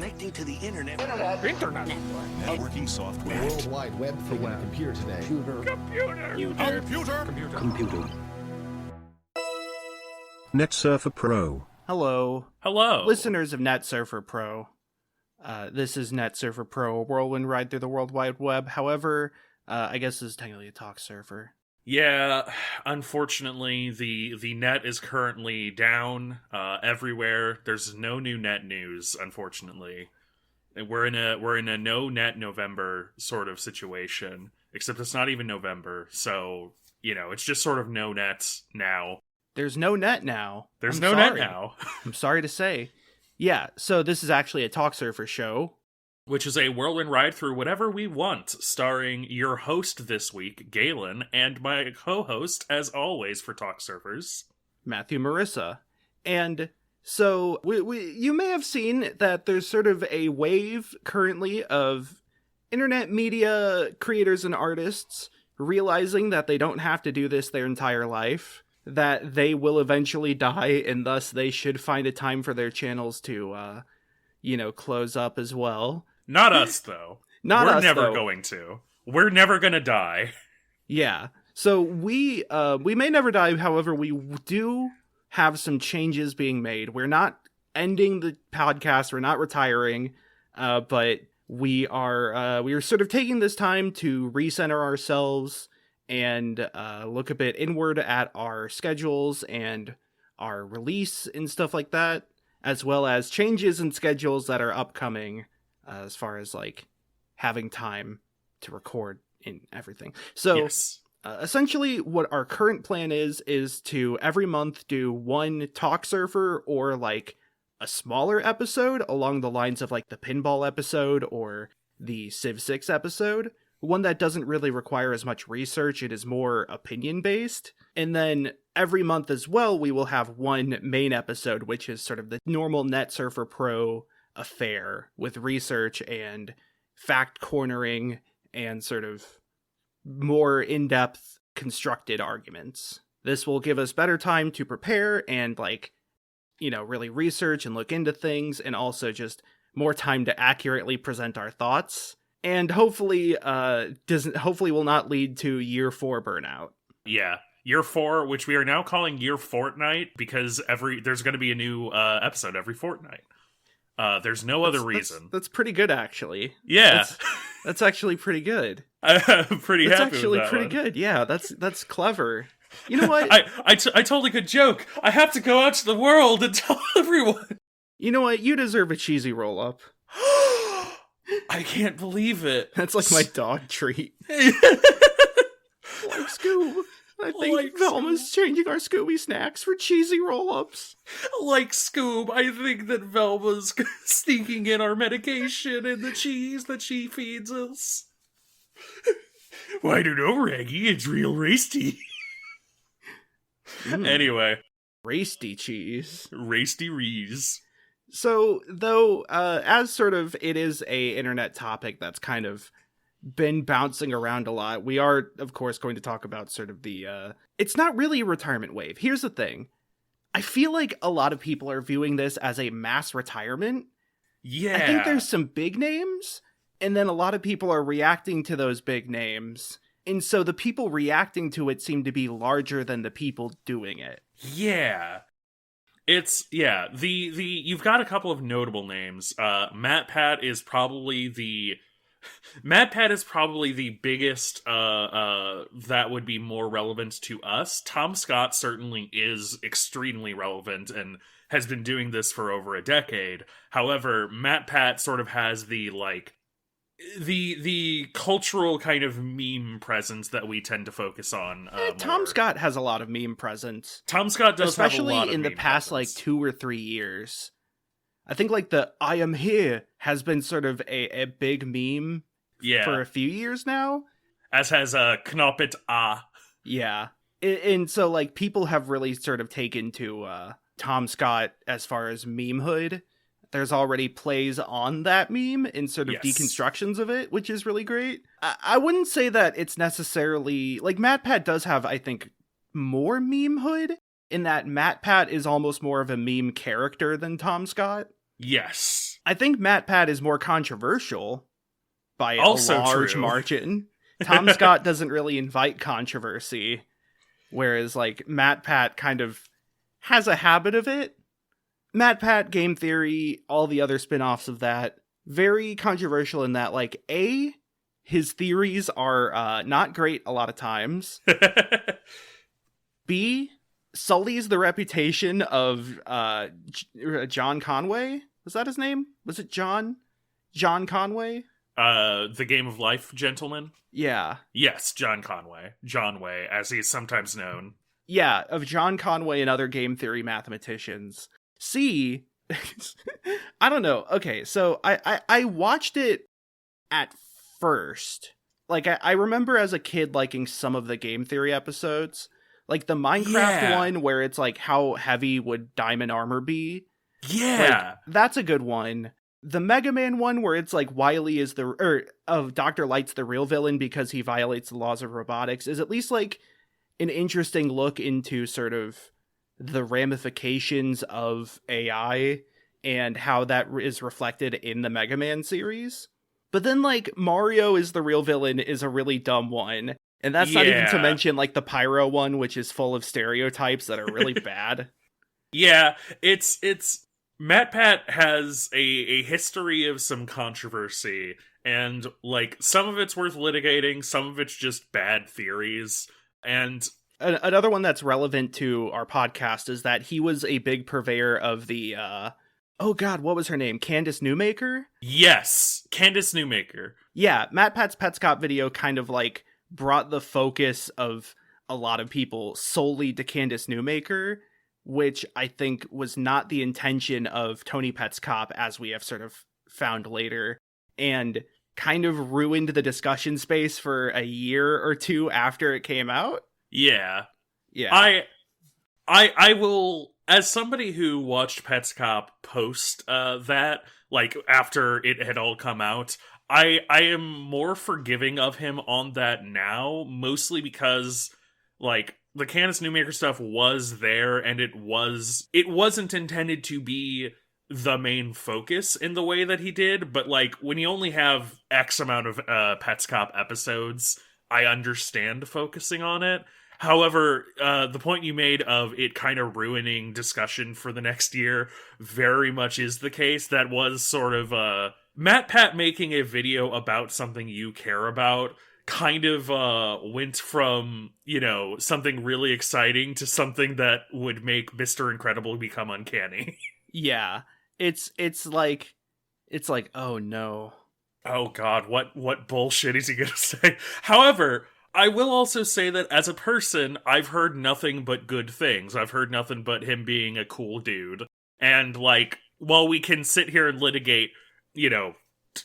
connecting to the internet. Internet. Networking software. World Wide Web thing on a computer today. Computer. Newsurfer Pro. Hello. Hello. Listeners of Newsurfer Pro. This is Newsurfer Pro, a whirlwind ride through the World Wide Web. However, I guess this is technically a Talksurfer. Yeah, unfortunately, the net is currently down everywhere. There's no new net news, unfortunately. We're in a no net November sort of situation, except it's not even November, so, it's just sort of no net now. There's no net now. There's no net now. I'm sorry to say. Yeah, so this is actually a Talksurfer show. Which is a whirlwind ride through whatever we want, starring your host this week, Galen, and my co-host, as always, for Talksurfers, Matthew Marisa. And so you may have seen that there's sort of a wave currently of internet media creators and artists realizing that they don't have to do this their entire life, that they will eventually die, and thus they should find a time for their channels to, close up as well. Not us, though. We're never going to. We're never gonna die. Yeah. So we may never die, however, we do have some changes being made. We're not ending the podcast, we're not retiring, but we are sort of taking this time to recenter ourselves and look a bit inward at our schedules and our release and stuff like that, as well as changes in schedules that are upcoming as far as like having time to record and everything. So yes. Essentially what our current plan is to every month do one Talksurfer or like a smaller episode along the lines of like the pinball episode or the Civ 6 episode. One that doesn't really require as much research. It is more opinion-based. And then every month as well, we will have one main episode, which is sort of the normal Newsurfer Pro affair with research and fact cornering and sort of more in-depth constructed arguments. This will give us better time to prepare and really research and look into things, and also just more time to accurately present our thoughts. And hopefully will not lead to year 4 burnout. Yeah, year 4, which we are now calling year fortnight, because there's going to be a new episode every fortnight. There's no other reason. That's pretty good, actually. Yeah, that's actually pretty good. I'm pretty happy with that. That's actually pretty good. Yeah, that's clever. You know what? I told a good joke. I have to go out to the world and tell everyone. You know what? You deserve a cheesy roll-up. I can't believe it. That's like my dog treat. Like Scoob. I think Velma's changing our Scooby snacks for cheesy roll-ups. Like Scoob, I think that Velma's sneaking in our medication and the cheese that she feeds us. Well, I don't know, Raggy. It's real racy. Anyway. Rasty cheese. Rasty Rees. So, though, as sort of it is a internet topic that's kind of been bouncing around a lot, we are, of course, going to talk about sort of the, it's not really a retirement wave. Here's the thing. I feel like a lot of people are viewing this as a mass retirement. Yeah. I think there's some big names, and then a lot of people are reacting to those big names. And so the people reacting to it seem to be larger than the people doing it. Yeah. You've got a couple of notable names. MatPat is probably the biggest that would be more relevant to us. Tom Scott certainly is extremely relevant and has been doing this for over a decade. However, MatPat sort of has the cultural kind of meme presence that we tend to focus on. Tom Scott has a lot of meme presence. Tom Scott does, especially have a lot of in the meme past presence. 2 or 3 years. I think the "I am here" has been sort of a big meme for a few years now. As has Knoppet Ah. Yeah, and so people have really sort of taken to Tom Scott as far as memehood. There's already plays on that meme and sort of deconstructions of it, which is really great. I wouldn't say that it's necessarily... MatPat does have, I think, more meme-hood, in that MatPat is almost more of a meme character than Tom Scott. Yes. I think MatPat is more controversial by Also a large true. margin. Tom Scott doesn't really invite controversy, whereas like MatPat kind of has a habit of it. MatPat, Game Theory, all the other spin-offs of that, very controversial in that, like, his theories are not great a lot of times. B, sullies the reputation of John Conway. Was that his name? Was it John? John Conway? The Game of Life gentleman? Yeah. Yes, John Conway. John Way, as he's sometimes known. Yeah, of John Conway and other game theory mathematicians. C, I don't know. Okay, so I watched it at first. Like, I remember as a kid liking some of the game theory episodes. Like the Minecraft one where it's like, how heavy would diamond armor be? Yeah. Like, that's a good one. The Mega Man one where it's like Wily is of Dr. Light's the real villain because he violates the laws of robotics is at least like an interesting look into sort of the ramifications of AI and how that is reflected in the Mega Man series. But then like Mario is the real villain is a really dumb one. And that's not even to mention like the Pyro one, which is full of stereotypes that are really bad. Yeah, it's MatPat has a history of some controversy, and like some of it's worth litigating, some of it's just bad theories. And another one that's relevant to our podcast is that he was a big purveyor of the oh god, what was her name? Candace Newmaker? Yes, Candace Newmaker. Yeah, MatPat's Petscop video kind of like brought the focus of a lot of people solely to Candace Newmaker, which I think was not the intention of Tony Petscop, as we have sort of found later, and kind of ruined the discussion space for a year or two after it came out. Yeah. Yeah. I will, as somebody who watched Petscop post that, like after it had all come out, I am more forgiving of him on that now, mostly because like the Candace Newmaker stuff was there, and it wasn't intended to be the main focus in the way that he did, but like when you only have X amount of Petscop episodes, I understand focusing on it. However, the point you made of it kind of ruining discussion for the next year very much is the case. That was sort of MatPat making a video about something you care about kind of went from, you know, something really exciting to something that would make Mr. Incredible become uncanny. Yeah. It's like, oh no. Oh god, what bullshit is he gonna say? However, I will also say that as a person, I've heard nothing but good things. I've heard nothing but him being a cool dude. And like, while we can sit here and litigate, you know,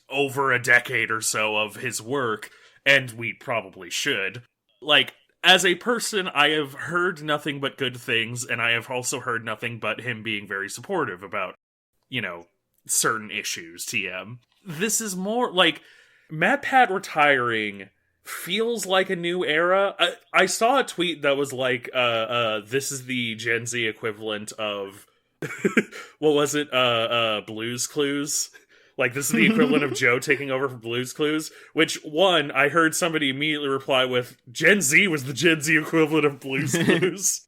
over a decade or so of his work, and we probably should, like, as a person, I have heard nothing but good things, and I have also heard nothing but him being very supportive about, you know, certain issues, TM. This is more, like, MatPat retiring feels like a new era. I saw a tweet that was like, this is the Gen Z equivalent of, what was it, Blue's Clues? Like, this is the equivalent of Joe taking over for Blue's Clues, which, one, I heard somebody immediately reply with, Gen Z was the Gen Z equivalent of Blue's Clues.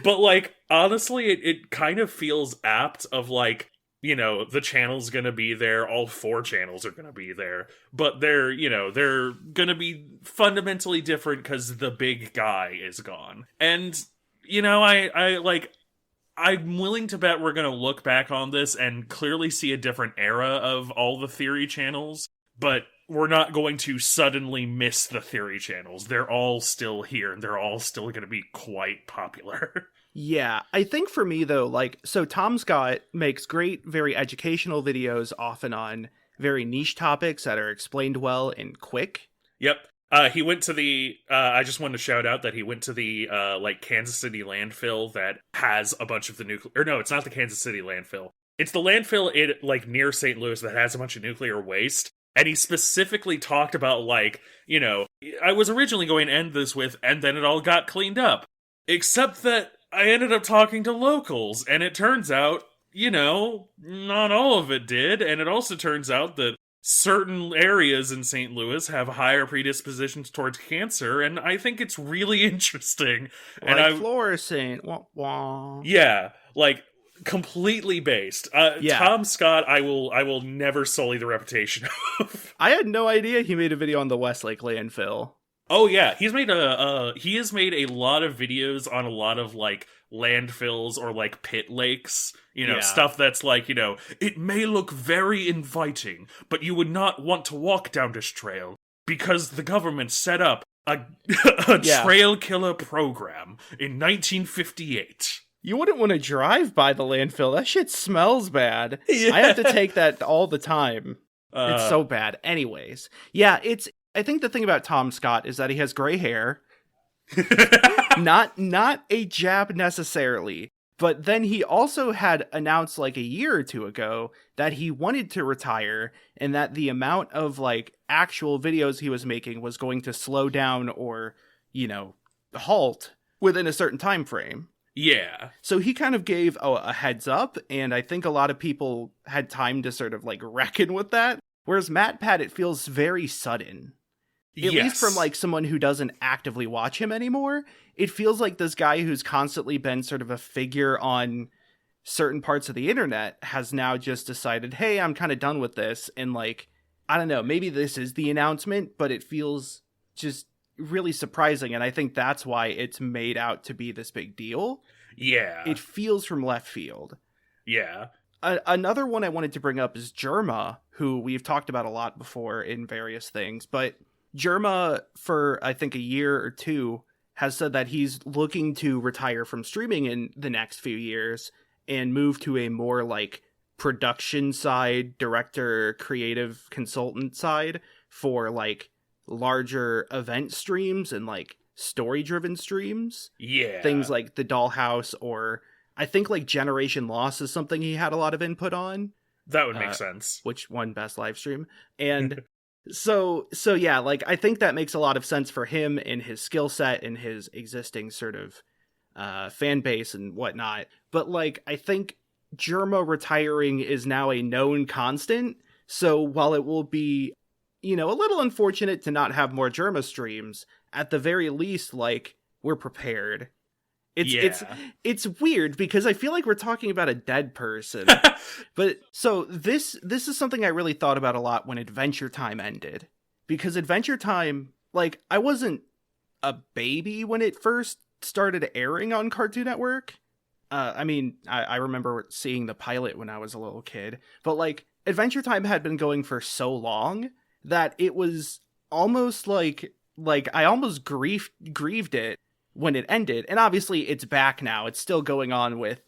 But, like, honestly, it kind of feels apt of, like, you know, the channel's gonna be there, all 4 channels are gonna be there, but they're, you know, they're gonna be fundamentally different because the big guy is gone. And, you know, I'm willing to bet we're going to look back on this and clearly see a different era of all the theory channels, but we're not going to suddenly miss the theory channels. They're all still here, and they're all still going to be quite popular. Yeah, I think for me, though, like, so Tom Scott makes great, very educational videos, often on very niche topics that are explained well and quick. Yep. He went to the, I just wanted to shout out that he went to the, like, Kansas City landfill that has a bunch of the nuclear, or no, it's not the Kansas City landfill. It's the landfill, like, near St. Louis that has a bunch of nuclear waste. And he specifically talked about, like, you know, I was originally going to end this with, and then it all got cleaned up. Except that I ended up talking to locals, and it turns out, not all of it did. And it also turns out that certain areas in St. Louis have higher predispositions towards cancer, and I think it's really interesting. Like fluorescent. Wah, wah. Yeah, like completely based. Tom Scott, I will never sully the reputation of. I had no idea he made a video on the Westlake landfill. Oh yeah, he has made a lot of videos on a lot of like landfills or like pit lakes, stuff that's like, it may look very inviting, but you would not want to walk down this trail because the government set up a trail killer program in 1958. You wouldn't want to drive by the landfill. That shit smells bad. Yeah. I have to take that all the time. It's so bad. Anyways, yeah, I think the thing about Tom Scott is that he has gray hair. not a jab necessarily, but then he also had announced like a year or two ago that he wanted to retire and that the amount of like actual videos he was making was going to slow down or, halt within a certain time frame. Yeah. So he kind of gave a heads up, and I think a lot of people had time to sort of like reckon with that. Whereas MatPat, it feels very sudden. At least from like someone who doesn't actively watch him anymore, it feels like this guy who's constantly been sort of a figure on certain parts of the internet has now just decided, hey, I'm kind of done with this. And like, I don't know, maybe this is the announcement, but it feels just really surprising. And I think that's why it's made out to be this big deal. Yeah. It feels from left field. Yeah. Another one I wanted to bring up is Jerma, who we've talked about a lot before in various things, but Jerma, for I think a year or two, has said that he's looking to retire from streaming in the next few years and move to a more like production side, director, creative consultant side for like larger event streams and like story driven streams. Yeah. Things like The Dollhouse, or I think like Generation Lost is something he had a lot of input on. That would make sense. Which won Best Live Stream. And So yeah, like I think that makes a lot of sense for him and his skill set and his existing sort of fan base and whatnot. But like I think Jerma retiring is now a known constant. So while it will be, a little unfortunate to not have more Jerma streams, at the very least, like we're prepared. It's weird because I feel like we're talking about a dead person. But so this is something I really thought about a lot when Adventure Time ended. Because Adventure Time, like I wasn't a baby when it first started airing on Cartoon Network. I remember seeing the pilot when I was a little kid. But like Adventure Time had been going for so long that it was almost like I almost grieved it when it ended. And obviously it's back now. It's still going on with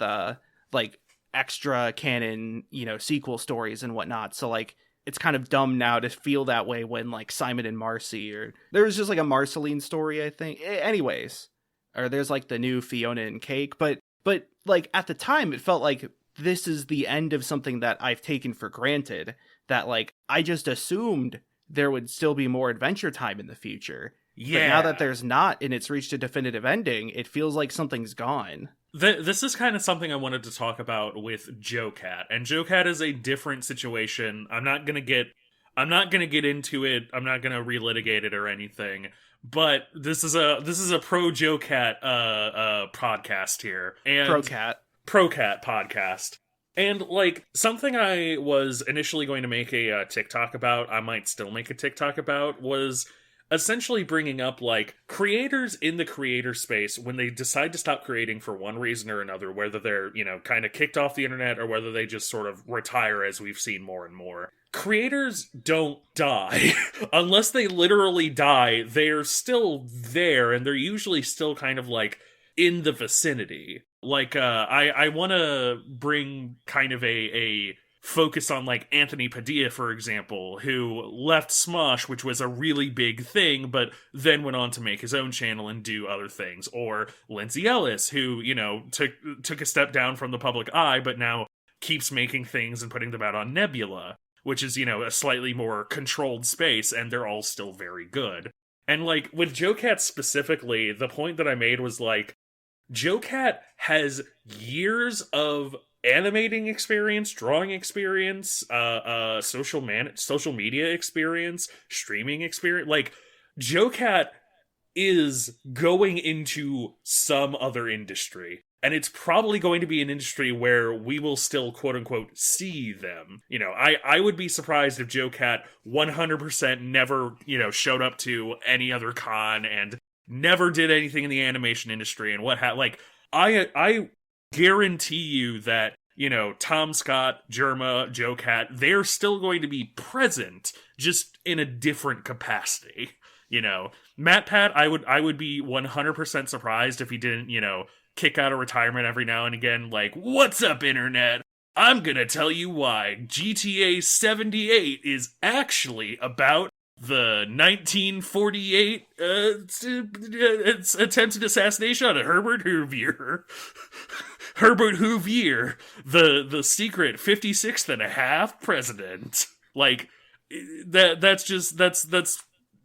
like extra canon, sequel stories and whatnot. So like it's kind of dumb now to feel that way when like Simon and Marcy, or there was just like a Marceline story, I think. Anyways, or there's like the new Fiona and Cake, but like at the time it felt like this is the end of something that I've taken for granted, that like I just assumed there would still be more Adventure Time in the future. Yeah. But now that there's not, and it's reached a definitive ending, it feels like something's gone. This is kind of something I wanted to talk about with Joe Cat, and Joe Cat is a different situation. I'm not gonna get into it. I'm not gonna relitigate it or anything. But this is a pro Joe Cat podcast here, and pro cat podcast. And, like, something I was initially going to make a TikTok about, I might still make a TikTok about, was essentially bringing up, like, creators in the creator space when they decide to stop creating for one reason or another, whether they're, kind of kicked off the internet or whether they just sort of retire, as we've seen more and more. Creators don't die. Unless they literally die, they're still there, and they're usually still kind of, like, in the vicinity. Like, I want to bring kind of a focus on, like, Anthony Padilla, for example, who left Smosh, which was a really big thing, but then went on to make his own channel and do other things. Or Lindsay Ellis, who, took a step down from the public eye, but now keeps making things and putting them out on Nebula, which is, a slightly more controlled space, and they're all still very good. And, like, with Joe Cat specifically, the point that I made was, like, Joe Cat has years of animating experience, drawing experience, social media experience, streaming experience. Like, JoeCat is going into some other industry. And it's probably going to be an industry where we will still, quote unquote, see them. You know, I would be surprised if JoeCat 100% never, you know, showed up to any other con and never did anything in the animation industry and like, I guarantee you that, you know, Tom Scott, Germa, JoeCat, they're still going to be present, just in a different capacity. You know, MatPat, I would be 100% surprised if he didn't, you know, kick out of retirement every now and again, like, what's up, internet? I'm gonna tell you why GTA 78 is actually about the 1948 attempted assassination of Herbert Hoover. Herbert Hoover, the secret 56th and a half president. Like, that's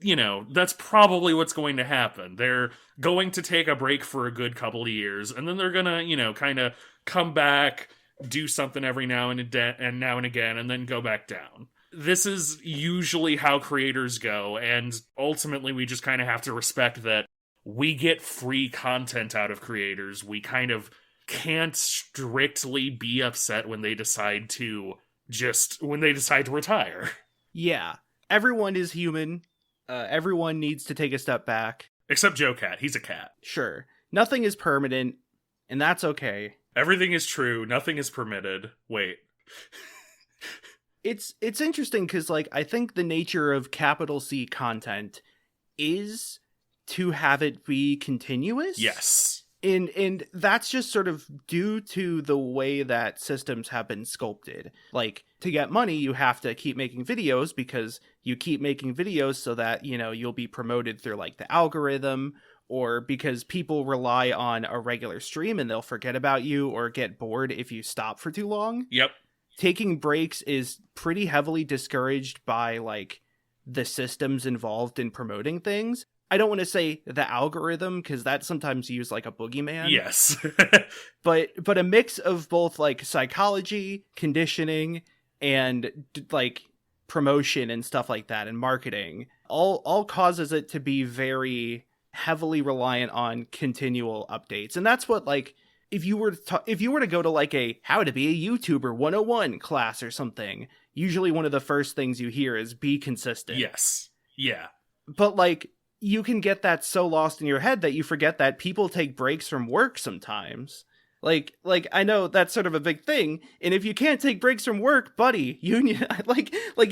you know, that's probably what's going to happen. They're going to take a break for a good couple of years, and then they're gonna, you know, kind of come back, do something every now and again, and then go back down. This is usually how creators go, and ultimately we just kind of have to respect that we get free content out of creators. We kind of can't strictly be upset when they decide to retire. Yeah. Everyone is human. Everyone needs to take a step back. Except JoeCat. He's a cat. Sure. Nothing is permanent, and that's okay. Everything is true. Nothing is permitted. Wait. It's interesting because, like, I think the nature of capital C content is to have it be continuous. Yes. And that's just sort of due to the way that systems have been sculpted. Like, to get money, you have to keep making videos because you keep making videos so that, you know, you'll be promoted through, like, the algorithm, or because people rely on a regular stream and they'll forget about you or get bored if you stop for too long. Yep. Taking breaks is pretty heavily discouraged by, like, the systems involved in promoting things. I don't want to say the algorithm, because that's sometimes used like a boogeyman. Yes. but a mix of both, like, psychology, conditioning, and like promotion and stuff like that, and marketing all causes it to be very heavily reliant on continual updates. And that's what, like, if you were to go to like a how to be a YouTuber 101 class or something, usually one of the first things you hear is be consistent. Yes. Yeah. But, like, you can get that so lost in your head that you forget that people take breaks from work sometimes. Like I know that's sort of a big thing, and if you can't take breaks from work, buddy, you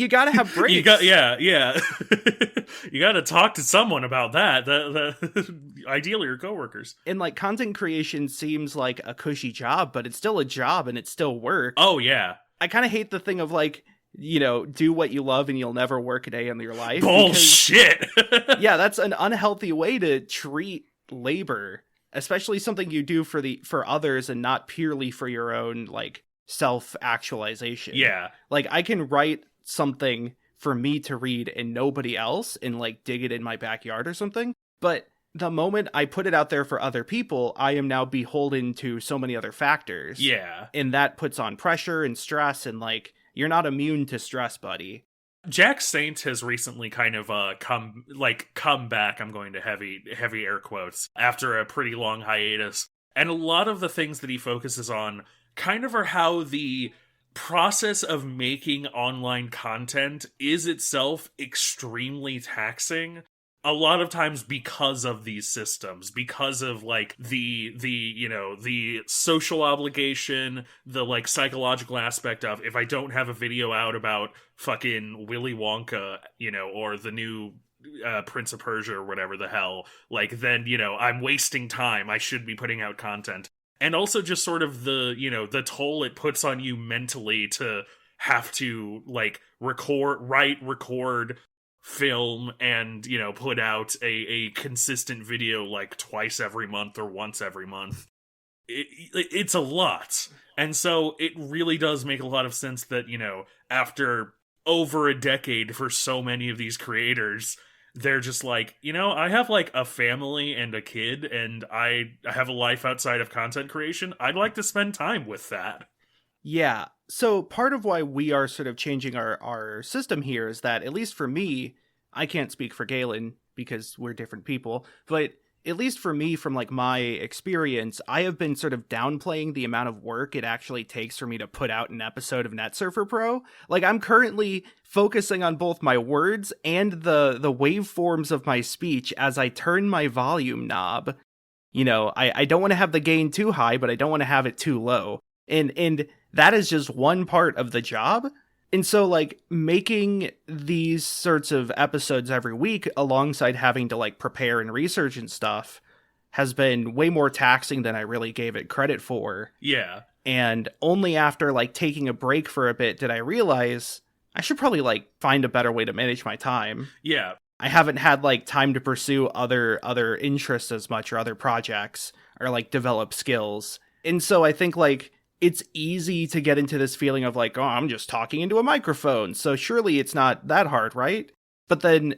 gotta have breaks. You gotta talk to someone about that. Ideally your coworkers. And, like, content creation seems like a cushy job, but it's still a job and it's still work. Oh yeah. I kind of hate the thing of, like, you know, do what you love and you'll never work a day in your life. Bullshit. Yeah, that's an unhealthy way to treat labor, especially something you do for others and not purely for your own, like, self-actualization. Yeah. Like, I can write something for me to read and nobody else and, like, dig it in my backyard or something, but the moment I put it out there for other people, I am now beholden to so many other factors. Yeah. And that puts on pressure and stress, and, like, you're not immune to stress, buddy. Jack Saint has recently kind of come back, I'm going to heavy air quotes, after a pretty long hiatus. And a lot of the things that he focuses on kind of are how the process of making online content is itself extremely taxing. A lot of times because of these systems, because of, like, the you know, the social obligation, the, like, psychological aspect of, if I don't have a video out about fucking Willy Wonka, you know, or the new Prince of Persia or whatever the hell, like, then, you know, I'm wasting time. I should be putting out content. And also just sort of the, you know, the toll it puts on you mentally to have to, like, record, film, and, you know, put out a consistent video, like, twice every month or once every month. It's a lot. And so it really does make a lot of sense that, you know, after over a decade for so many of these creators, they're just like, you know, I have, like, a family and a kid, and I have a life outside of content creation. I'd like to spend time with that. Yeah. So part of why we are sort of changing our system here is that, at least for me, I can't speak for Galen because we're different people, but at least for me, from like my experience, I have been sort of downplaying the amount of work it actually takes for me to put out an episode of Newsurfer Pro. Like, I'm currently focusing on both my words and the waveforms of my speech as I turn my volume knob. You know, I don't want to have the gain too high, but I don't want to have it too low. And that is just one part of the job. And so, like, making these sorts of episodes every week alongside having to, like, prepare and research and stuff has been way more taxing than I really gave it credit for. Yeah. And only after, like, taking a break for a bit did I realize I should probably, like, find a better way to manage my time. Yeah. I haven't had, like, time to pursue other interests as much, or other projects, or, like, develop skills. And so I think, like, it's easy to get into this feeling of like, oh, I'm just talking into a microphone, so surely it's not that hard, right? But then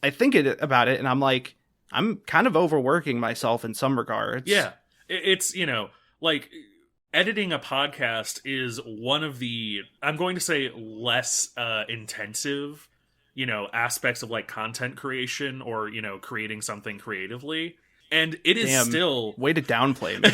I think about it, and I'm like, I'm kind of overworking myself in some regards. Yeah. It's, you know, like, editing a podcast is one of the, I'm going to say, less intensive, you know, aspects of, like, content creation or, you know, creating something creatively. And it is still... Way to downplay me.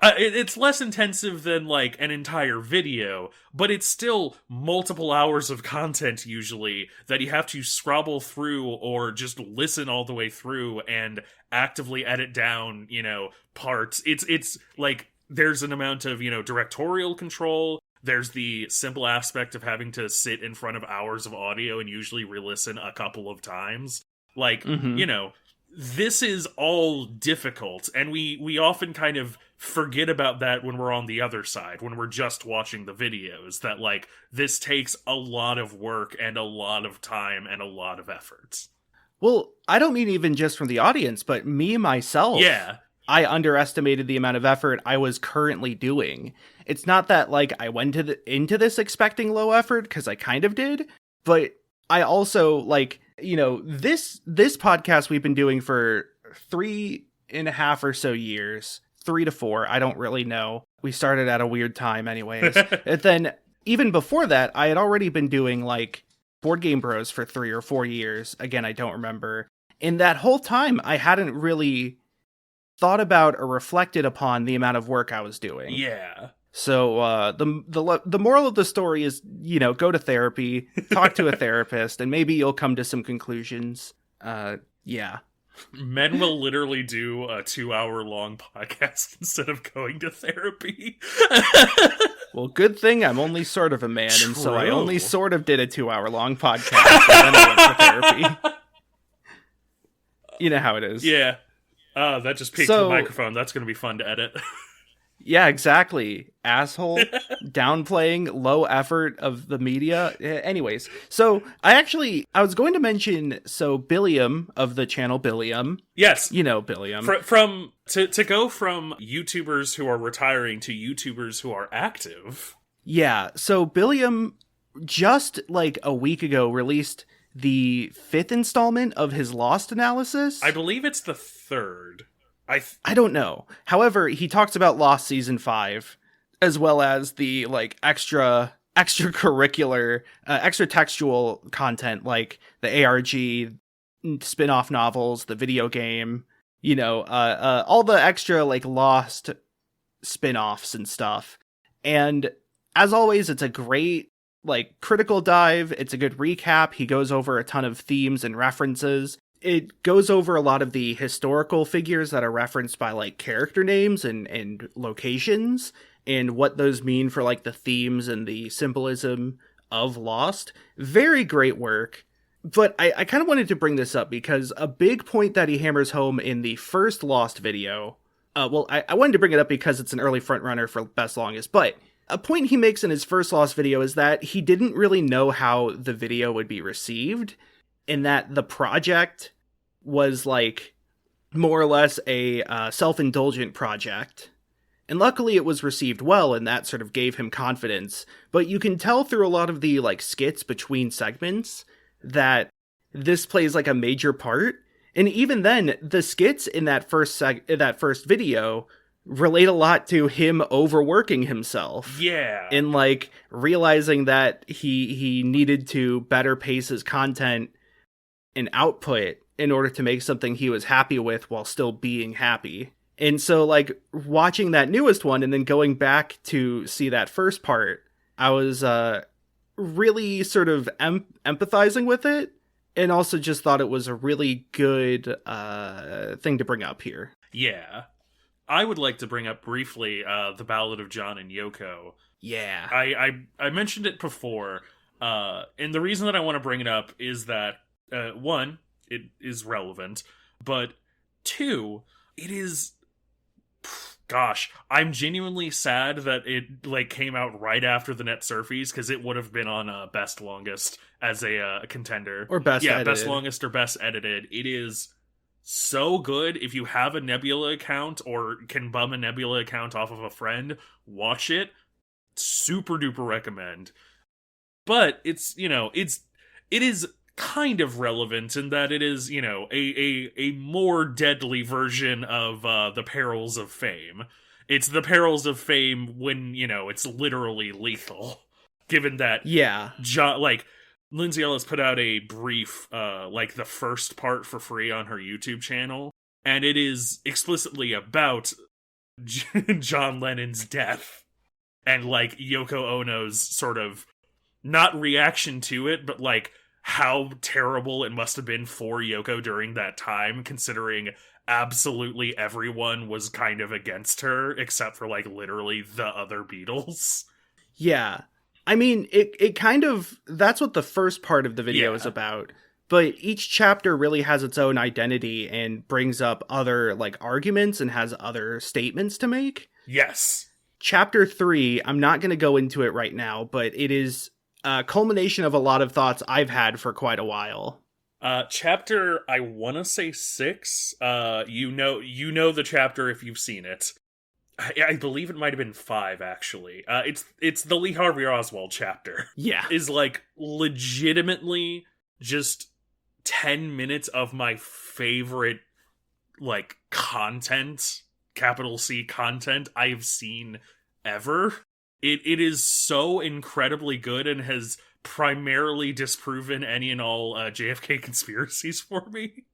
It's less intensive than, like, an entire video, but it's still multiple hours of content, usually, that you have to scrabble through or just listen all the way through and actively edit down, you know, parts. It's like, there's an amount of, you know, directorial control. There's the simple aspect of having to sit in front of hours of audio and usually re-listen a couple of times. Like, you know... This is all difficult, and we often kind of forget about that when we're on the other side, when we're just watching the videos, that, like, this takes a lot of work and a lot of time and a lot of effort. Well, I don't mean even just from the audience, but me myself. Yeah. I underestimated the amount of effort I was currently doing. It's not that, like, I went into this expecting low effort, because I kind of did, but I also, like... You know, this podcast we've been doing for 3.5 or so years, 3 to 4, I don't really know. We started at a weird time anyways. And then even before that, I had already been doing, like, Board Game Bros for 3 or 4 years. Again, I don't remember. And that whole time, I hadn't really thought about or reflected upon the amount of work I was doing. Yeah. So the moral of the story is, you know, go to therapy, talk to a therapist, and maybe you'll come to some conclusions. Yeah. Men will literally do a 2-hour-long podcast instead of going to therapy. Well, good thing I'm only sort of a man, True. And so I only sort of did a 2-hour-long podcast, and then I went to therapy. You know how it is. Yeah. That just peaked the microphone. That's going to be fun to edit. Yeah, exactly. Asshole. Downplaying low effort of the media. Anyways, so I was going to mention, so Billiam of the channel Billiam. Yes. You know Billiam. To go from YouTubers who are retiring to YouTubers who are active. Yeah, so Billiam just like a week ago released the 5th installment of his Lost analysis. I believe it's the 3rd. I don't know. However, he talks about Lost Season 5, as well as the, like, extracurricular, extra textual content, like the ARG spin-off novels, the video game, you know, all the extra, like, Lost spin-offs and stuff. And as always, it's a great, like, critical dive. It's a good recap. He goes over a ton of themes and references. It goes over a lot of the historical figures that are referenced by, like, character names and locations, and what those mean for, like, the themes and the symbolism of Lost. Very great work. But I kind of wanted to bring this up because a big point that he hammers home in the first Lost video, I wanted to bring it up because it's an early frontrunner for Best Longest, but a point he makes in his first Lost video is that he didn't really know how the video would be received, in that the project was, like, more or less a self-indulgent project. And luckily it was received well, and that sort of gave him confidence. But you can tell through a lot of the, like, skits between segments that this plays, like, a major part. And even then, the skits in that first video relate a lot to him overworking himself. Yeah. And like realizing that he needed to better pace his content and output in order to make something he was happy with while still being happy. And so like watching that newest one and then going back to see that first part, I was really sort of empathizing with it, and also just thought it was a really good thing to bring up here. Yeah. I would like to bring up briefly the Ballad of John and Yoko. Yeah. I mentioned it before, and the reason that I want to bring it up is that, one, it is relevant, but two, it is... Gosh, I'm genuinely sad that it like came out right after the Newsurfies, because it would have been on Best Longest as a contender. Or Best Edited. Best Longest or Best Edited. It is so good. If you have a Nebula account or can bum a Nebula account off of a friend, watch it. Super duper recommend. But it's, it is kind of relevant in that it is, a more deadly version of the Perils of Fame. It's the Perils of Fame when, it's literally lethal. Given that, Lindsay Ellis put out a brief, the first part for free on her YouTube channel, and it is explicitly about John Lennon's death, and, Yoko Ono's sort of, not reaction to it, but, how terrible it must have been for Yoko during that time, considering absolutely everyone was kind of against her, except for, literally the other Beatles. Yeah. I mean, it kind of, that's what the first part of the video is about, but each chapter really has its own identity and brings up other, arguments and has other statements to make. Yes. Chapter 3, I'm not going to go into it right now, but it is a culmination of a lot of thoughts I've had for quite a while. Chapter, I want to say 6. You know the chapter if you've seen it. I believe it might have been 5, actually. It's the Lee Harvey Oswald chapter. Yeah. Is, legitimately just 10 minutes of my favorite, content, capital C content I've seen ever. It is so incredibly good and has primarily disproven any and all JFK conspiracies for me.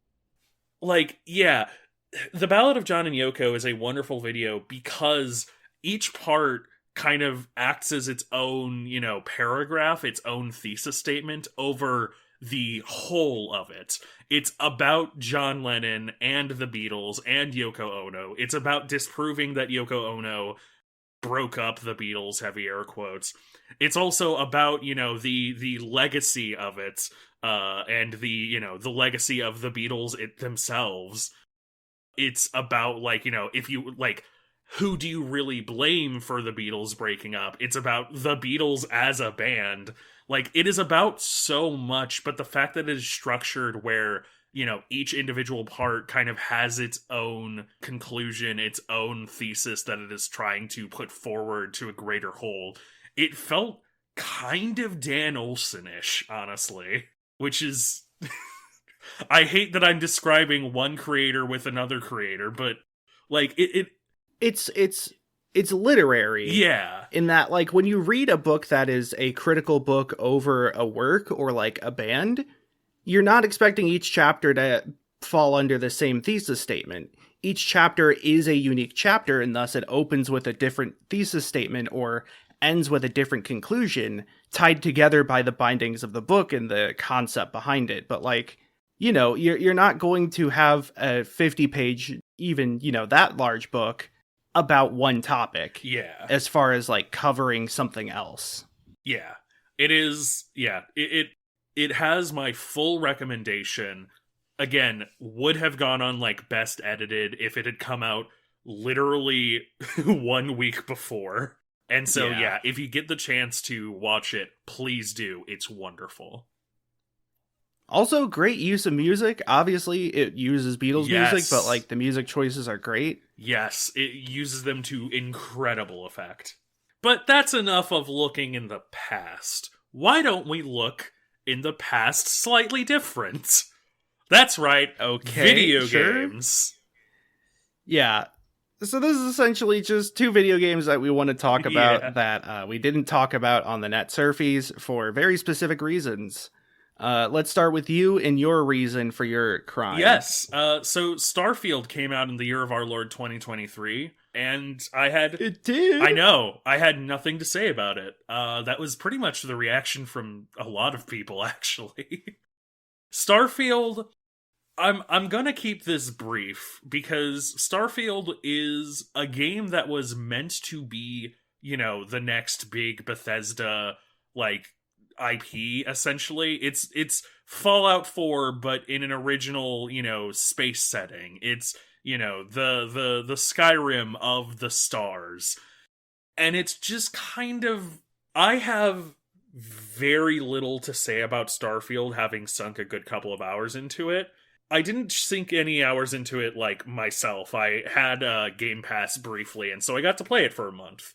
The Ballad of John and Yoko is a wonderful video because each part kind of acts as its own, paragraph, its own thesis statement over the whole of it. It's about John Lennon and the Beatles and Yoko Ono. It's about disproving that Yoko Ono broke up the Beatles, heavy air quotes. It's also about, the legacy of it, and the legacy of the Beatles themselves. It's about, if you, who do you really blame for the Beatles breaking up? It's about the Beatles as a band. It is about so much, but the fact that it is structured where, each individual part kind of has its own conclusion, its own thesis that it is trying to put forward to a greater whole. It felt kind of Dan Olsen-ish, honestly, which is... I hate that I'm describing one creator with another creator, but, It's literary. Yeah. In that, when you read a book that is a critical book over a work or, a band, you're not expecting each chapter to fall under the same thesis statement. Each chapter is a unique chapter, and thus it opens with a different thesis statement or ends with a different conclusion, tied together by the bindings of the book and the concept behind it. But, you're not going to have a 50-page, even, that large book about one topic. Yeah. As far as, covering something else. Yeah. It is, it has my full recommendation. Again, would have gone on, Best Edited if it had come out literally 1 week before. And so, if you get the chance to watch it, please do. It's wonderful. Also, great use of music. Obviously, it uses Beatles music, but, the music choices are great. Yes, it uses them to incredible effect. But that's enough of looking in the past. Why don't we look in the past slightly different? That's right, Okay, video sure. games. Yeah. So this is essentially just two video games that we want to talk about Yeah. that we didn't talk about on the Newsurfies for very specific reasons. Let's start with you and your reason for your crime. Yes. So Starfield came out in the year of our Lord 2023, and It did. I know, I had nothing to say about it. That was pretty much the reaction from a lot of people, actually. Starfield, I'm gonna keep this brief because Starfield is a game that was meant to be, the next big Bethesda like IP. Essentially, it's Fallout 4, but in an original, space setting. It's the Skyrim of the stars, and it's just kind of, I have very little to say about Starfield, having sunk a good couple of hours into it. I didn't sink any hours into it like myself. I had Game Pass briefly, and so I got to play it for a month.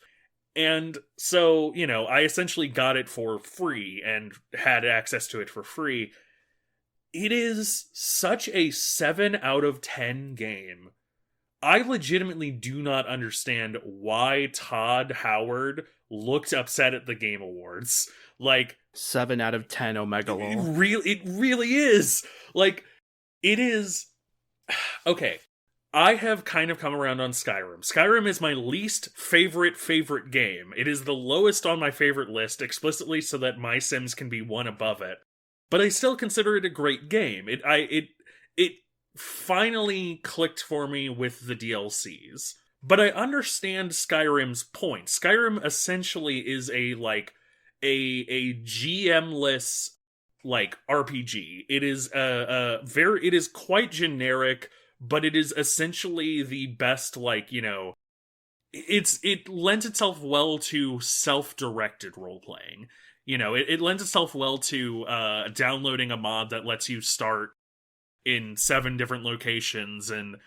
And so, I essentially got it for free and had access to it for free. It is such a 7 out of 10 game. I legitimately do not understand why Todd Howard looked upset at the Game Awards. Like, 7 out of 10 Omega Lol. it really is. Like, it is... Okay, I have kind of come around on Skyrim. Skyrim is my least favorite game. It is the lowest on my favorite list, explicitly so that My Sims can be one above it. But I still consider it a great game. It finally clicked for me with the DLCs. But I understand Skyrim's point. Skyrim essentially is a GM-less RPG. It is it is quite generic, but it is essentially the best, it lends itself well to self-directed role-playing. It lends itself well to downloading a mod that lets you start in 7 different locations and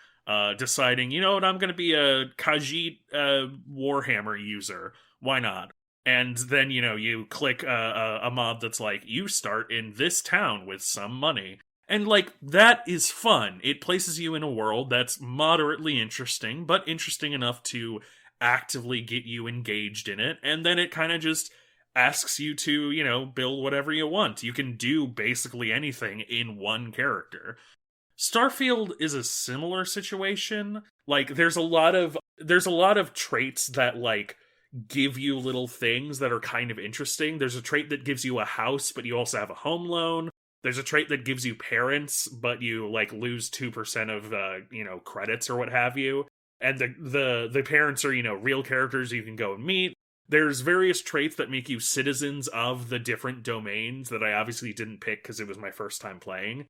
deciding, I'm going to be a Khajiit Warhammer user. Why not? And then, you click a mod that's like, you start in this town with some money. And, that is fun. It places you in a world that's moderately interesting, but interesting enough to actively get you engaged in it. And then it kind of just asks you to, build whatever you want. You can do basically anything in one character. Starfield is a similar situation. There's a lot of traits that, give you little things that are kind of interesting. There's a trait that gives you a house, but you also have a home loan. There's a trait that gives you parents, but you lose 2% of credits or what have you. And the parents are real characters you can go and meet. There's various traits that make you citizens of the different domains that I obviously didn't pick because it was my first time playing.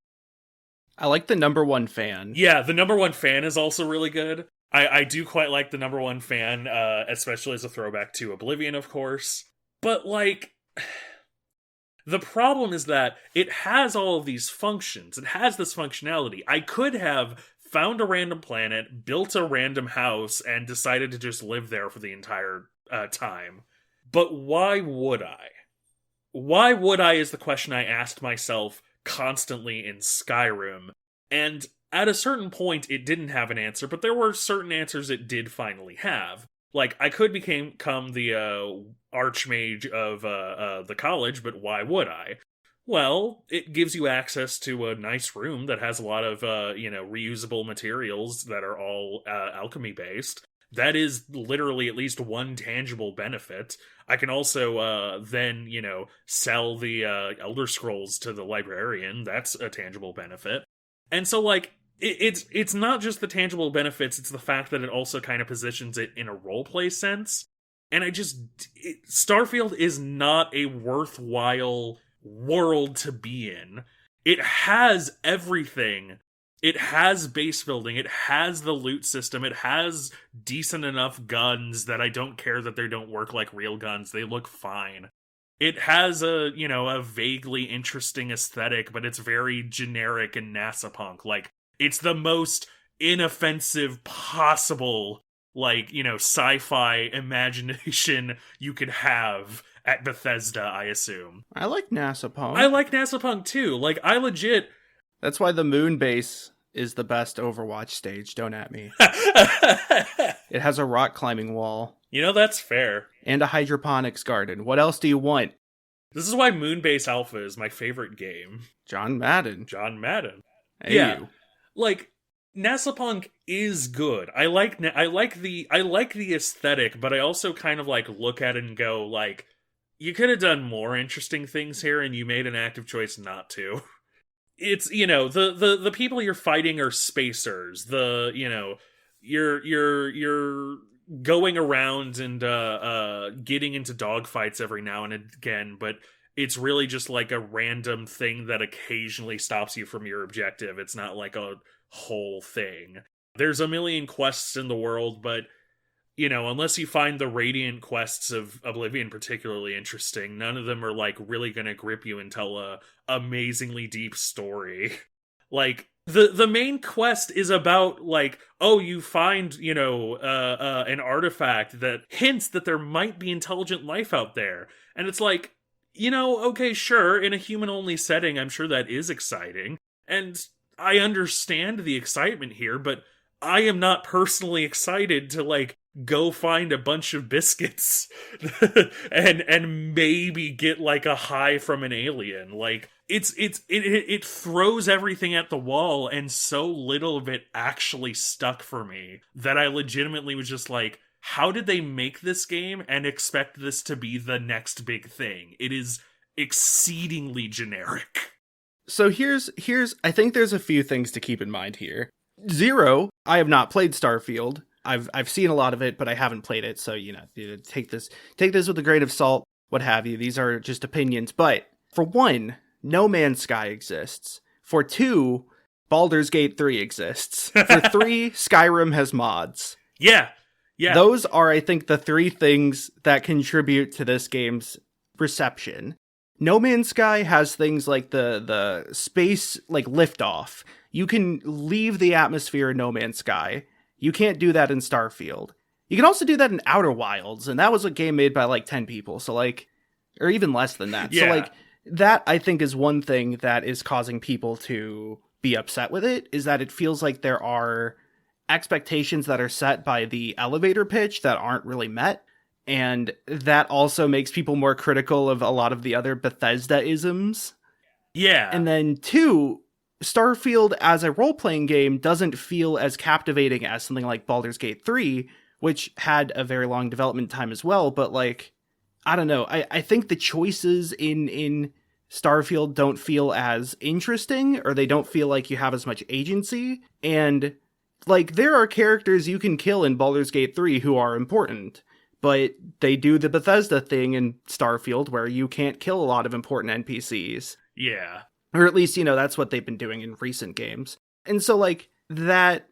I like the number one fan. Yeah, the number one fan is also really good. I do quite like the number one fan, especially as a throwback to Oblivion, of course. But, the problem is that it has all of these functions. It has this functionality. I could have found a random planet, built a random house, and decided to just live there for the entire time. But why would I? Why would I is the question I asked myself constantly in Skyrim. And at a certain point, it didn't have an answer, but there were certain answers it did finally have. I could become the archmage of the college, but why would I? Well, it gives you access to a nice room that has a lot of, reusable materials that are all alchemy-based. That is literally at least one tangible benefit. I can also then, sell the Elder Scrolls to the librarian. That's a tangible benefit. And so, it's not just the tangible benefits, it's the fact that it also kind of positions it in a roleplay sense. And Starfield is not a worthwhile world to be in. It has everything. It has base building, it has the loot system, it has decent enough guns that I don't care that they don't work like real guns, they look fine. It has a vaguely interesting aesthetic, but it's very generic and NASA punk. It's the most inoffensive possible, sci-fi imagination you could have at Bethesda, I assume. I like NASA punk. I like NASA punk too. I legit... That's why the moon base is the best Overwatch stage, don't at me. You It has a rock climbing wall know, that's fair. and a hydroponics garden. What else do you want? This is why Moonbase Alpha is my favorite game. John Madden. John Madden. Hey, Yeah. you. Like, Nasapunk is good. I like the aesthetic, but I also kind of like look at it and go like, you could have done more interesting things here, and you made an active choice not to. It's, you know, the people you're fighting are spacers. You're going around and getting into dogfights every now and again, but it's really just like a random thing that occasionally stops you from your objective. It's not like a whole thing. There's a million quests in the world, but, you know, unless you find the Radiant quests of Oblivion particularly interesting, none of them are like really gonna grip you and tell a amazingly deep story. Like, the main quest is about, like, oh, you find, you know, an artifact that hints that there might be intelligent life out there. And it's like, you know, okay, sure, in a human-only setting, I'm sure that is exciting. And I understand the excitement here, but I am not personally excited to, like, go find a bunch of biscuits and maybe get, like, a high from an alien. Like, it throws everything at the wall, and so little of it actually stuck for me that I legitimately was just like, how did they make this game and expect this to be the next big thing? It is exceedingly generic. So here's I think there's a few things to keep in mind here. Zero, I have not played Starfield. I've seen a lot of it, but I haven't played it, so you know, take this with a grain of salt, what have you. These are just opinions. But for one, No Man's Sky exists. For two, Baldur's Gate 3 exists. For three, Skyrim has mods. Yeah. Those are, I think, the three things that contribute to this game's reception. No Man's Sky has things like the space, like, liftoff. You can leave the atmosphere in No Man's Sky. You can't do that in Starfield. You can also do that in Outer Wilds, and that was a game made by, like, 10 people, so, like, or even less than that. Yeah. So, like, that, I think, is one thing that is causing people to be upset with it, is that it feels like there are expectations that are set by the elevator pitch that aren't really met, and that also makes people more critical of a lot of the other Bethesda-isms. Yeah. And then two, Starfield as a role-playing game doesn't feel as captivating as something like Baldur's Gate 3, which had a very long development time as well, but, like, I don't know, I think the choices in Starfield don't feel as interesting, or they don't feel like you have as much agency, and, like, there are characters you can kill in Baldur's Gate 3 who are important, but they do the Bethesda thing in Starfield where you can't kill a lot of important NPCs. Yeah. Or at least, you know, that's what they've been doing in recent games. And so, like, that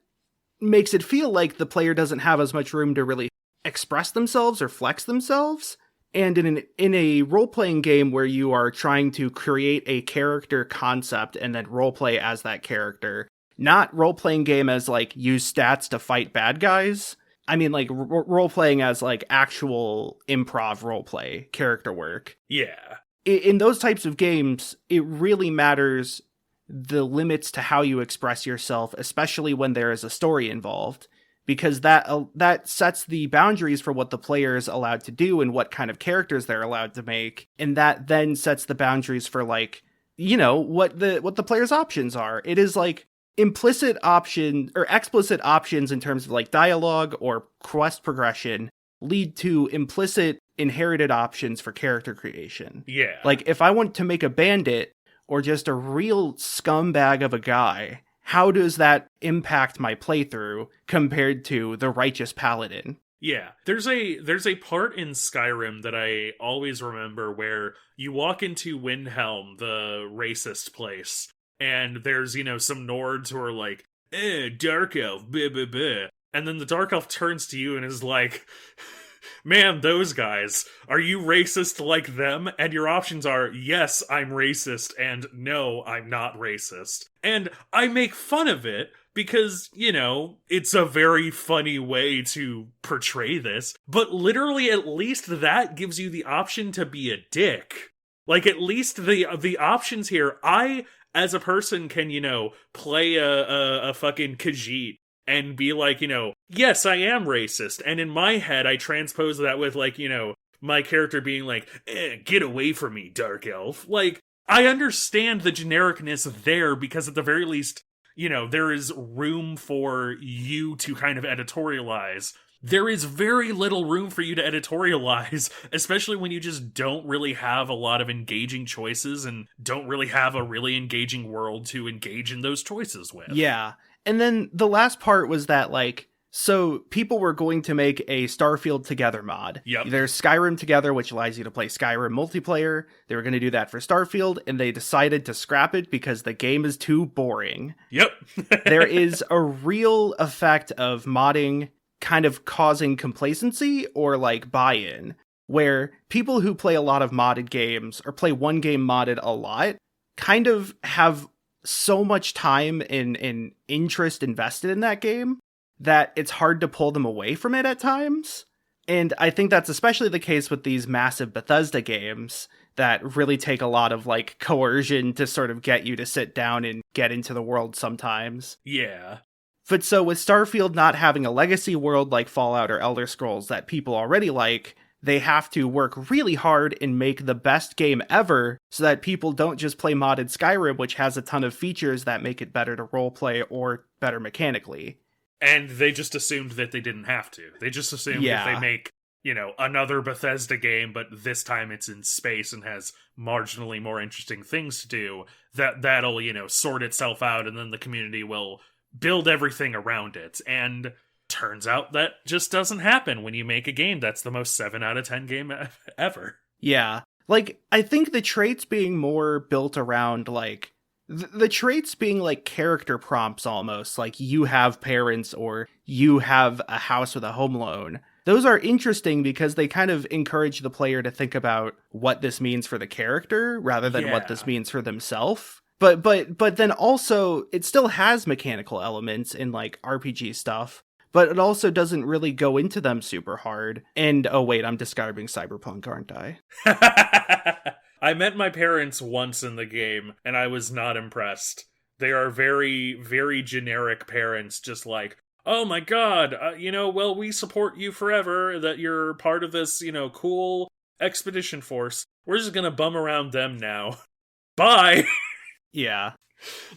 makes it feel like the player doesn't have as much room to really express themselves or flex themselves. And in a role-playing game where you are trying to create a character concept and then roleplay as that character, not role-playing game as, like, use stats to fight bad guys. I mean, like, role-playing as, like, actual improv roleplay, character work. Yeah. In those types of games, it really matters the limits to how you express yourself, especially when there is a story involved, because that sets the boundaries for what the player is allowed to do and what kind of characters they're allowed to make, and that then sets the boundaries for, like, you know, what the player's options are. It is like implicit option or explicit options in terms of, like, dialogue or quest progression lead to implicit inherited options for character creation. Yeah. Like, if I want to make a bandit or just a real scumbag of a guy, how does that impact my playthrough compared to the righteous paladin? Yeah. There's a part in Skyrim that I always remember where you walk into Windhelm, the racist place, and there's, you know, some Nords who are like, dark elf, blah, blah, blah. And then the dark elf turns to you and is like, man, those guys, are you racist like them? And your options are, yes, I'm racist, and no, I'm not racist. And I make fun of it because, you know, it's a very funny way to portray this, but literally at least that gives you the option to be a dick. Like, at least the options here, I, as a person, can, play a fucking Khajiit and be like, yes, I am racist. And in my head, I transpose that with, like, my character being like, get away from me, dark elf. Like, I understand the genericness there because at the very least, there is room for you to kind of editorialize. There is very little room for you to editorialize, especially when you just don't really have a lot of engaging choices and don't really have a really engaging world to engage in those choices with. Yeah. And then the last part was that, like, so people were going to make a Starfield Together mod. Yep. There's Skyrim Together, which allows you to play Skyrim multiplayer. They were going to do that for Starfield, and they decided to scrap it because the game is too boring. Yep. There is a real effect of modding kind of causing complacency or, like, buy-in, where people who play a lot of modded games or play one game modded a lot kind of have so much time and interest invested in that game that it's hard to pull them away from it at times. And I think that's especially the case with these massive Bethesda games that really take a lot of, like, coercion to sort of get you to sit down and get into the world sometimes. Yeah. But so with Starfield not having a legacy world like Fallout or Elder Scrolls that people already like, they have to work really hard and make the best game ever so that people don't just play modded Skyrim, which has a ton of features that make it better to roleplay or better mechanically. And they just assumed that they didn't have to. They just assumed if they make, another Bethesda game, but this time it's in space and has marginally more interesting things to do, that'll, sort itself out and then the community will build everything around it. And turns out that just doesn't happen when you make a game that's the most 7 out of 10 game ever. Yeah. Like, I think the traits being more built around, like, the traits being like character prompts almost, like you have parents or you have a house with a home loan. Those are interesting because they kind of encourage the player to think about what this means for the character rather than what this means for themselves. But then also it still has mechanical elements in like RPG stuff, but it also doesn't really go into them super hard. And oh wait, I'm describing Cyberpunk, aren't I? I met my parents once in the game, and I was not impressed. They are very, very generic parents, just like, oh my god, well, we support you forever, that you're part of this, cool expedition force. We're just gonna bum around them now. Bye! Yeah.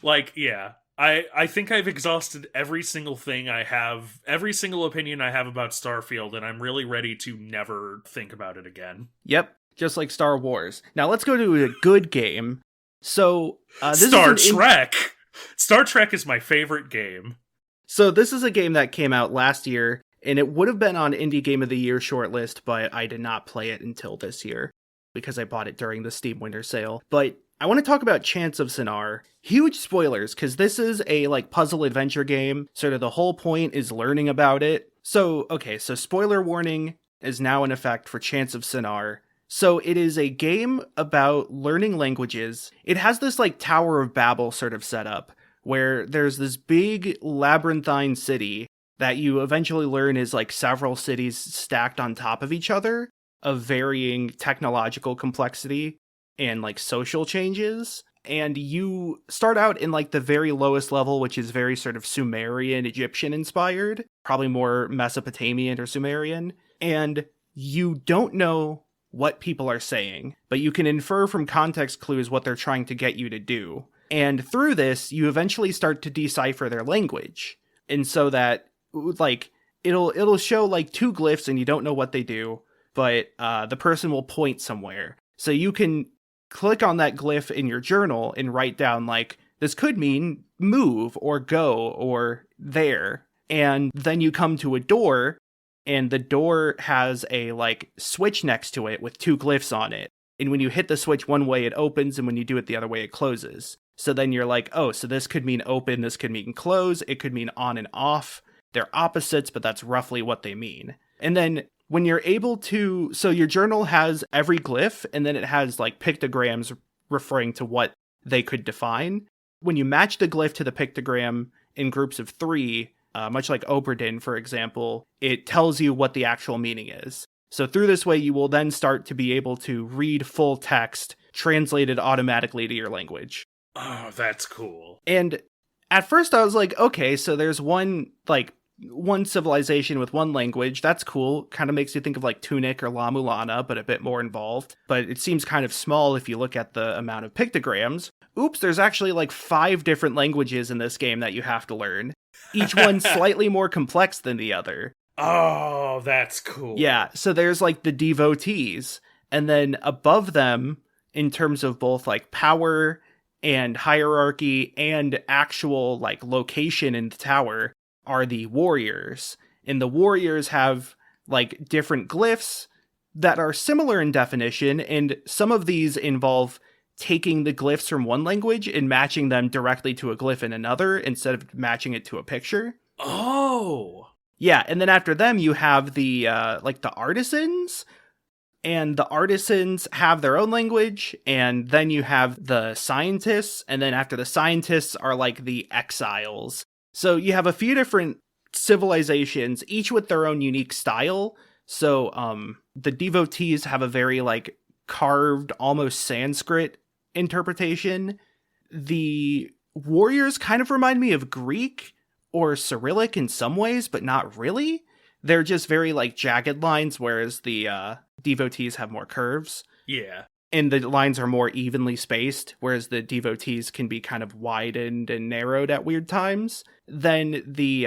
Like, yeah. I think I've exhausted every single thing I have, every single opinion I have about Starfield, and I'm really ready to never think about it again. Yep. Just like Star Wars. Now let's go to a good game. So this Star Trek. Star Trek is my favorite game. So this is a game that came out last year, and it would have been on Indie Game of the Year shortlist, but I did not play it until this year because I bought it during the Steam Winter Sale. But I want to talk about Chants of Sennaar. Huge spoilers, because this is a like puzzle adventure game. Sort of the whole point is learning about it. So spoiler warning is now in effect for Chants of Sennaar. So it is a game about learning languages. It has this like Tower of Babel sort of setup where there's this big labyrinthine city that you eventually learn is like several cities stacked on top of each other of varying technological complexity and like social changes. And you start out in like the very lowest level, which is very sort of Sumerian, Egyptian inspired, probably more Mesopotamian or Sumerian. And you don't know what people are saying, but you can infer from context clues what they're trying to get you to do. And through this, you eventually start to decipher their language. And so that, like, it'll show, like, 2 glyphs and you don't know what they do, but the person will point somewhere. So you can click on that glyph in your journal and write down, like, this could mean move or go or there. And then you come to a door, and the door has a, like, switch next to it with 2 glyphs on it. And when you hit the switch one way, it opens, and when you do it the other way, it closes. So then you're like, oh, so this could mean open, this could mean close, it could mean on and off. They're opposites, but that's roughly what they mean. And then when you're able to, so your journal has every glyph, and then it has, like, pictograms referring to what they could define. When you match the glyph to the pictogram in groups of 3, much like Oberdin, for example, it tells you what the actual meaning is. So through this way, you will then start to be able to read full text translated automatically to your language. Oh, that's cool. And at first I was like, okay, so there's one civilization with one language. That's cool. Kind of makes you think of like Tunic or La Mulana, but a bit more involved. But it seems kind of small if you look at the amount of pictograms. Oops, there's actually like 5 different languages in this game that you have to learn. Each one slightly more complex than the other. Oh, that's cool. Yeah, so there's like the devotees, and then above them, in terms of both like power and hierarchy and actual like location in the tower, are the warriors. And the warriors have like different glyphs that are similar in definition, and some of these involve taking the glyphs from one language and matching them directly to a glyph in another instead of matching it to a picture. Oh! Yeah, and then after them you have the the artisans, and the artisans have their own language, and then you have the scientists, and then after the scientists are like the exiles. So you have a few different civilizations, each with their own unique style. So the devotees have a very like carved, almost Sanskrit interpretation. The warriors kind of remind me of Greek or Cyrillic in some ways, but not really. They're just very like jagged lines, whereas the devotees have more curves. Yeah. And the lines are more evenly spaced, whereas the devotees can be kind of widened and narrowed at weird times. Then the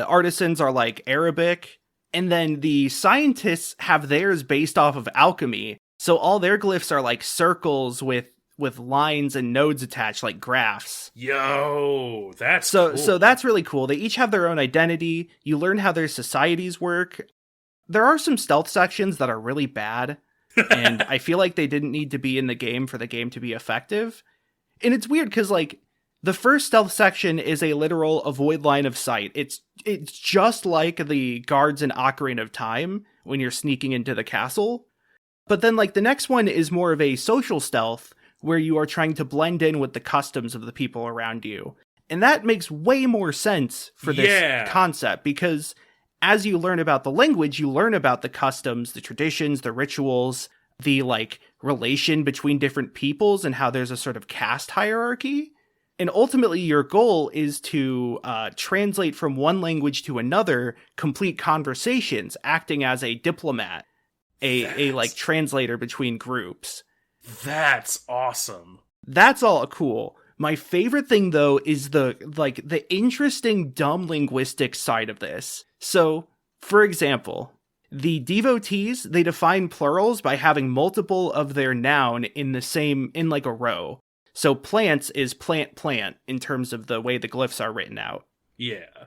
artisans are like Arabic, and then the scientists have theirs based off of alchemy. So all their glyphs are like circles with lines and nodes attached, like graphs. Yo, that's so cool. So that's really cool. They each have their own identity. You learn how their societies work. There are some stealth sections that are really bad, and I feel like they didn't need to be in the game for the game to be effective. And it's weird because like the first stealth section is a literal avoid line of sight. It's just like the guards in Ocarina of Time when you're sneaking into the castle. But then like the next one is more of a social stealth where you are trying to blend in with the customs of the people around you. And that makes way more sense for this concept, because as you learn about the language, you learn about the customs, the traditions, the rituals, the like relation between different peoples and how there's a sort of caste hierarchy. And ultimately your goal is to translate from one language to another, complete conversations, acting as a diplomat, a like translator between groups. That's awesome. That's all cool. My favorite thing though is the interesting dumb linguistics side of this. So, for example, the devotees, they define plurals by having multiple of their noun in like a row. So plants is plant in terms of the way the glyphs are written out. Yeah.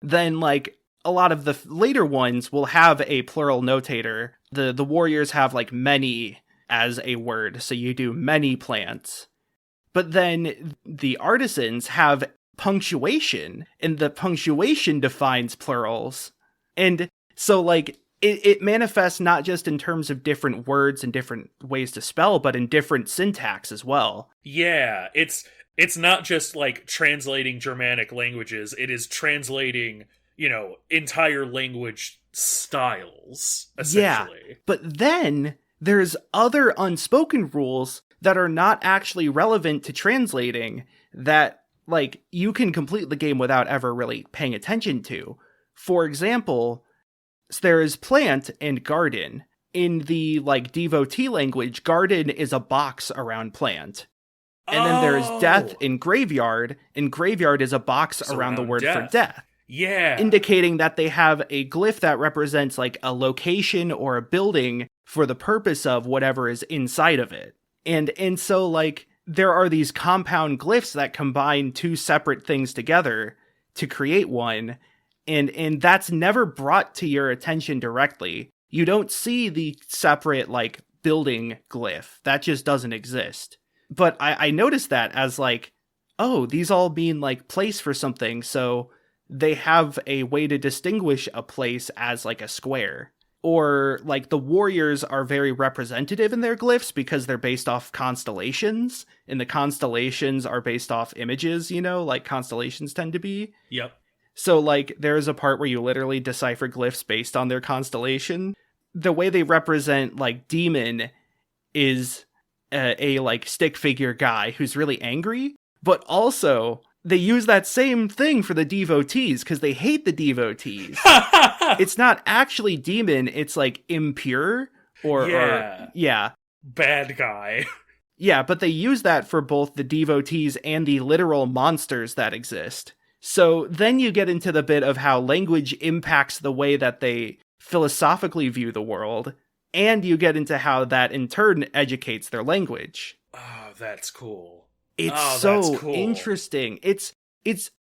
Then like a lot of the later ones will have a plural notator. The warriors have like many as a word, so you do many plants. But then the artisans have punctuation, and the punctuation defines plurals. And so like it manifests not just in terms of different words and different ways to spell, but in different syntax as well. Yeah, it's not just like translating Germanic languages, it is translating, entire language styles, essentially. Yeah, but then there's other unspoken rules that are not actually relevant to translating that, like, you can complete the game without ever really paying attention to. For example, there is plant and garden. In the, like, devotee language, garden is a box around plant. And then there is death in graveyard, and graveyard is a box around the word for death. Yeah. Indicating that they have a glyph that represents, like, a location or a building for the purpose of whatever is inside of it. And so, like, there are these compound glyphs that combine two separate things together to create one, and that's never brought to your attention directly. You don't see the separate, like, building glyph. That just doesn't exist. But I noticed that as, like, oh, these all mean, like, place for something, so they have a way to distinguish a place as, like, a square. Or, like, the warriors are very representative in their glyphs because they're based off constellations, and the constellations are based off images, like constellations tend to be. Yep. So, like, there's a part where you literally decipher glyphs based on their constellation. The way they represent, like, demon is a like stick figure guy who's really angry, but also they use that same thing for the devotees because they hate the devotees. It's not actually demon, it's like impure or bad guy. Yeah, but they use that for both the devotees and the literal monsters that exist. So then you get into the bit of how language impacts the way that they philosophically view the world, and you get into how that in turn educates their language. Oh, that's cool. It's that's cool. Interesting.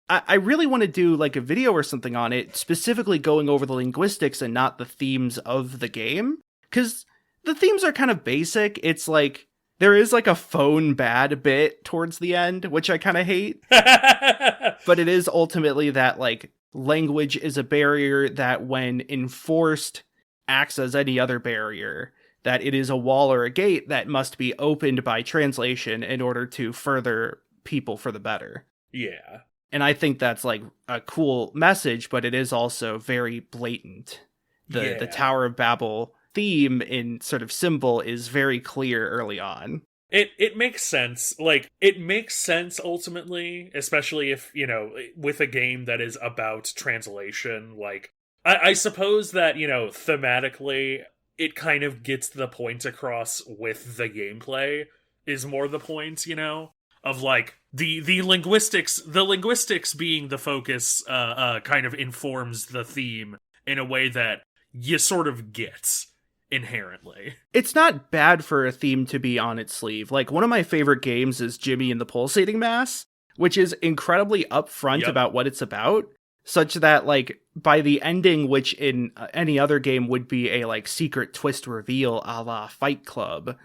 I really want to do like a video or something on it, specifically going over the linguistics and not the themes of the game. Because the themes are kind of basic. It's like, there is like a phone bad bit towards the end, which I kind of hate. But it is ultimately that like language is a barrier that when enforced acts as any other barrier, that it is a wall or a gate that must be opened by translation in order to further people for the better. Yeah. And I think that's like a cool message, but it is also very blatant. The Tower of Babel theme in sort of symbol is very clear early on. It makes sense. Like, it makes sense ultimately, especially if, you know, with a game that is about translation. Like, I suppose that, you know, thematically, it kind of gets the point across with the gameplay, is more the point, you know? Of, like, the linguistics being the focus kind of informs the theme in a way that you sort of get inherently. It's not bad for a theme to be on its sleeve. Like, one of my favorite games is Jimmy and the Pulsating Mass, which is incredibly upfront about what it's about, such that, like, by the ending, which in any other game would be a, like, secret twist reveal a la Fight Club,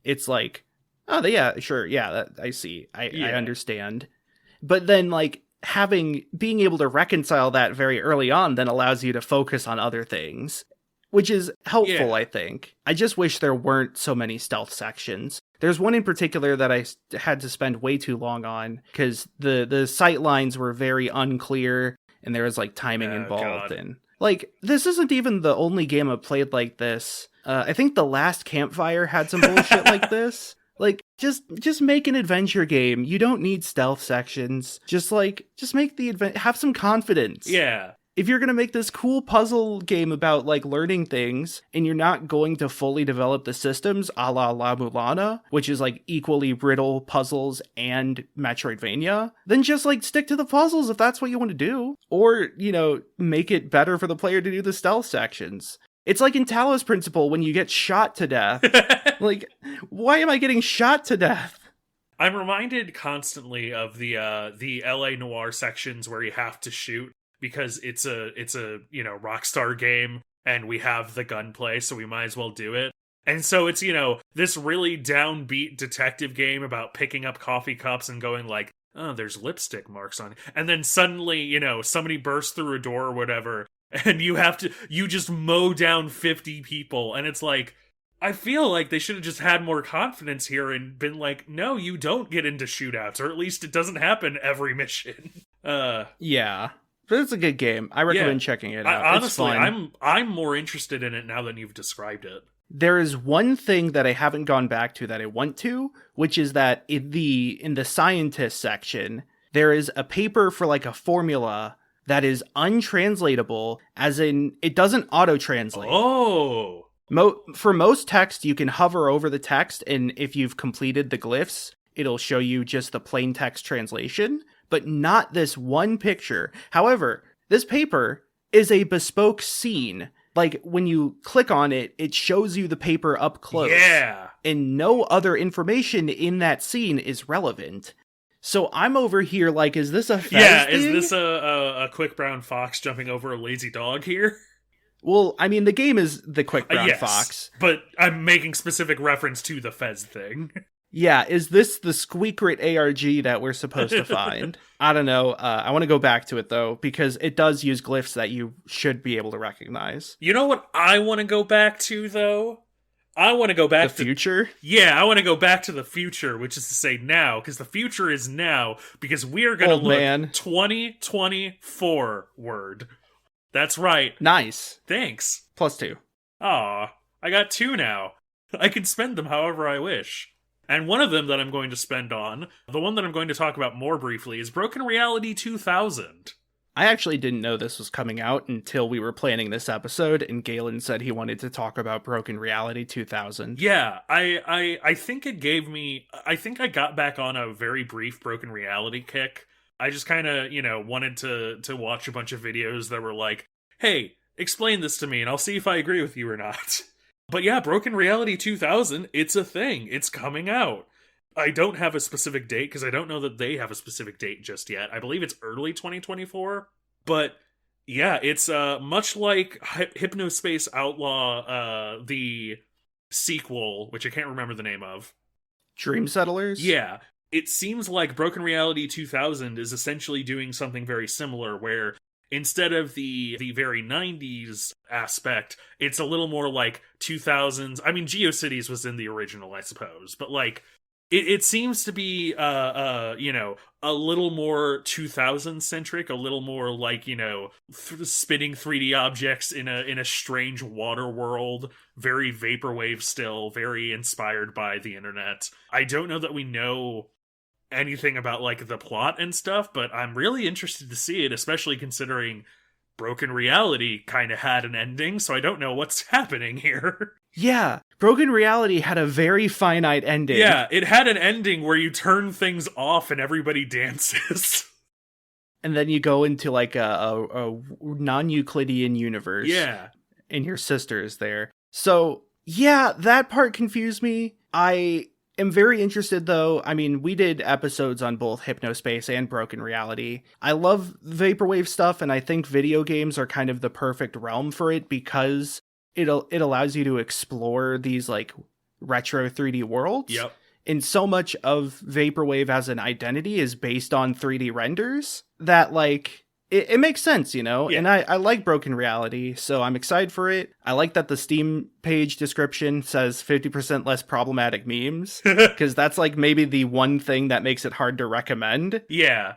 it's like, oh, yeah, sure, yeah, I see, I understand. But then, like, being able to reconcile that very early on then allows you to focus on other things, which is helpful, I think. I just wish there weren't so many stealth sections. There's one in particular that I had to spend way too long on, because the sight lines were very unclear, and there was, like, timing involved. And, like, this isn't even the only game I've played like this. I think the last Campfire had some bullshit like this. Like, just make an adventure game. You don't need stealth sections. Just make the have some confidence. Yeah. If you're going to make this cool puzzle game about, like, learning things, and you're not going to fully develop the systems a la La Mulana, which is, like, equally riddle puzzles and Metroidvania, then just, like, stick to the puzzles if that's what you want to do. Or, you know, make it better for the player to do the stealth sections. It's like in Talos Principle when you get shot to death. Like, why am I getting shot to death? I'm reminded constantly of the LA Noire sections where you have to shoot, because it's a you know, Rockstar game, and we have the gunplay, so we might as well do it. And so it's, you know, this really downbeat detective game about picking up coffee cups and going like, oh, there's lipstick marks on it. And then suddenly, you know, somebody bursts through a door or whatever, and you just mow down 50 people, and it's like, I feel like they should have just had more confidence here and been like, no, you don't get into shootouts, or at least it doesn't happen every mission. Yeah. But it's a good game. I recommend checking it out. Honestly, I'm more interested in it now than you've described it. There is one thing that I haven't gone back to that I want to, which is that in the scientist section, there is a paper for, like, a formula that is untranslatable, as in it doesn't auto-translate. Oh! For most text, you can hover over the text, and if you've completed the glyphs, it'll show you just the plain text translation, but not this one picture. However, this paper is a bespoke scene. Like, when you click on it, it shows you the paper up close. Yeah! And no other information in that scene is relevant. So I'm over here like, is this a Fez thing? Is this a quick brown fox jumping over a lazy dog here? Well, I mean, the game is the quick brown fox. But I'm making specific reference to the Fez thing. Yeah, is this the Squeakrit ARG that we're supposed to find? I don't know. I want to go back to it, though, because it does use glyphs that you should be able to recognize. You know what I want to go back to, though? I want to go back to... The future? Yeah, I want to go back to the future, which is to say now, because the future is now, because we are going to look 2024 word. That's right. Nice. Thanks. +2. Aw, I got 2 now. I can spend them however I wish. And one of them that I'm going to spend on, the one that I'm going to talk about more briefly, is Broken Reality 2000. I actually didn't know this was coming out until we were planning this episode, and Galen said he wanted to talk about Broken Reality 2000. Yeah, I think it gave me... I think I got back on a very brief Broken Reality kick. I just kind of, wanted to watch a bunch of videos that were like, hey, explain this to me, and I'll see if I agree with you or not. But yeah, Broken Reality 2000, it's a thing. It's coming out. I don't have a specific date, because I don't know that they have a specific date just yet. I believe it's early 2024. But yeah, it's much like Hypnospace Outlaw, the sequel, which I can't remember the name of. Dream Settlers? Yeah. It seems like Broken Reality 2000 is essentially doing something very similar, where instead of the very 90s aspect, it's a little more like 2000s. I mean, GeoCities was in the original, I suppose, but like it seems to be a little more 2000 centric, a little more like, spinning 3D objects in a strange water world, very vaporwave still, very inspired by the internet. I don't know that we know anything about like the plot and stuff, but I'm really interested to see it, especially considering Broken Reality kind of had an ending, so I don't know what's happening here. Yeah, Broken Reality had a very finite ending. Yeah, it had an ending where you turn things off and everybody dances. And then you go into like a non-Euclidean universe. Yeah. And your sister is there. So, yeah, that part confused me. I am very interested, though. I mean, we did episodes on both Hypnospace and Broken Reality. I love vaporwave stuff, and I think video games are kind of the perfect realm for it, because it allows you to explore these like retro 3D worlds. Yep. And so much of vaporwave as an identity is based on 3D renders that like it makes sense, Yeah. And I like Broken Reality, so I'm excited for it. I like that the Steam page description says 50% less problematic memes, because that's like maybe the one thing that makes it hard to recommend. Yeah.